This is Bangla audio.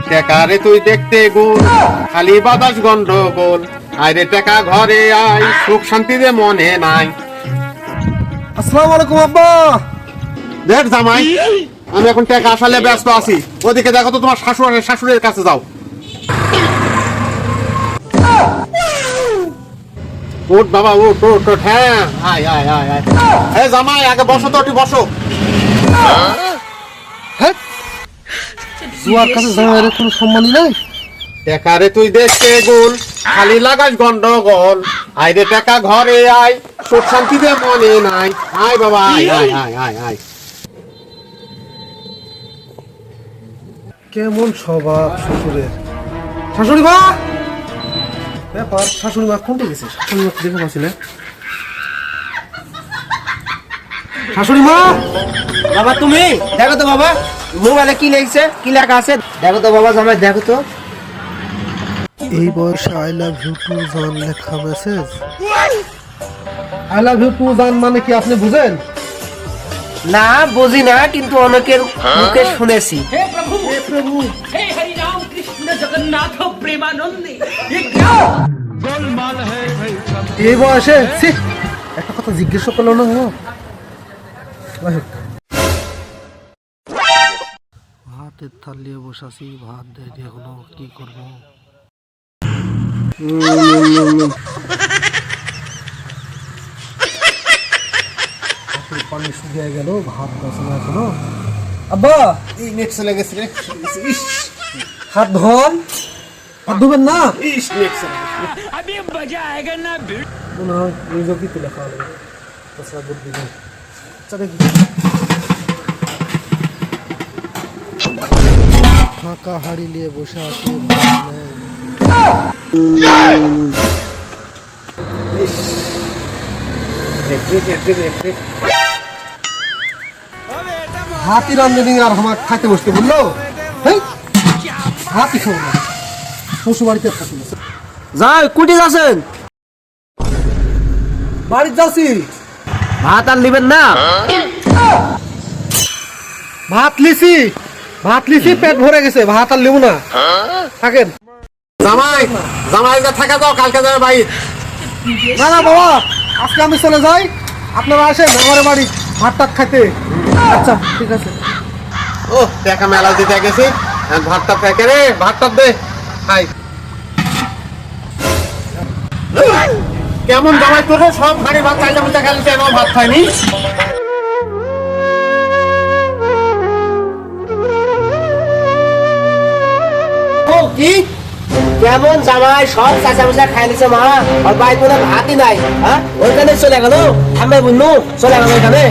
টেকারে তুই দেখতে গোল, খালি বাতাস গন্ডগোল। আরে টেকা ঘরে আয়, সুখ শান্তিতে মনে নাই। আসসালামু আলাইকুম আব্বা। দেখ জামাই, আমি এখন টেকা আসালে ব্যস্ত আছি। ওদিকে দেখো তো, তোমার শাশুড়ির কাছে যাও। উঠ বাবা, উঠ উঠ উঠ। হ্যাঁ, আয় আয় আয় আয়। এই জামাই, আগে বসো তো, একটু বসো। হ্যাঁ, জুয়ার কাছে জামাইয়ের কোনো সম্মানই নাই। টেকারে তুই দেখতে গোল, খালি লাগাস গন্ডগোল। আইরে টেকা ঘরে আয়, সুখ শান্তিতে মনে নাই। আয় বাবা, আয় আয় আয় আয় আয়। কেমন স্বভাব শ্বশুরের। শাশুড়ি মা, ব্যাপার, শাশুড়ি মা কোনটা গেছে? শাশুড়ি মা দেখে পাচ্ছি না। শাশুড়ি মা, বাবা তুমি দেখো তো বাবা, মোবাইলে কি লিখছে, কি লেখা আছে দেখো তো বাবা। জামাই দেখো তো। এই বয়সে আই লাভ ইউ টু জান লেখা message. I love you too জান মানে কি আপনি বুঝেন? না বুঝি না, কিন্তু অনেকের মুখে শুনেছি। हे प्रभु हे हरि राम कृष्ण जगन्नाथ प्रेमानंद ये क्या गोलमाल है भाई सब। এই বয়সে ছি, একটা কথা জিজ্ঞেস করলো না গো। ভাতের থাল নিয়ে বসে আছি, ভাত দেয়নি এখনো, কি করবো? পানি শুকিয়ে গেল, ভাত বসে না এখনো। আব্বা, এই নেট চলে গেছে রে। ইস হাত ধোন, হাত ধুবেন না। ইস, নেট চলে গেছে। अभी मजा आएगा ना भिड़। মনে হয় নিজেও তুলে খাওয়া লাগবে। তাছাড়া বুদ্ধি নেই। আচ্ছা দেখি। ফাঁকা হাড়ি নিয়ে বসে আছে, হাতি রান্ধনি আর আমার খাইতে বসতে বললো। হাতি খাবো না, শ্বশুর বাড়িতে থাকি। যাই কুটি যাচ্ছেন? বাড়িতে যাচ্ছি। ভাত আর নিবেন না? ভাত লিছি, পেট ভরে গেছে, ভাত আর লিবো না, থাকেন। জামাই, জামাই থাকা দাও, কালকে যাবে বাড়ি। না না বাবা, আজকে আমি চলে যাই, আপনারা আসেন আমার বাড়ি ভাত টাত খাইতে। আচ্ছা ঠিক আছে। ও টাকা মেলা দিতে গেছি, ভাতটা ফেকে রে, ভাতটা দে। হাই, কেমন জামাই তোর? সব ভারী ভাত চাইলে বলতে গেলে কেন ভাত খাইনি? ও কি কেমন জামাই, সব চাচা মুচা খাই নিছে মা, আর ভাই কোনো ভাতই নাই। হ্যাঁ, ওইখানে চলে গেল, আমি বুঝলু চলে গেল ওইখানে।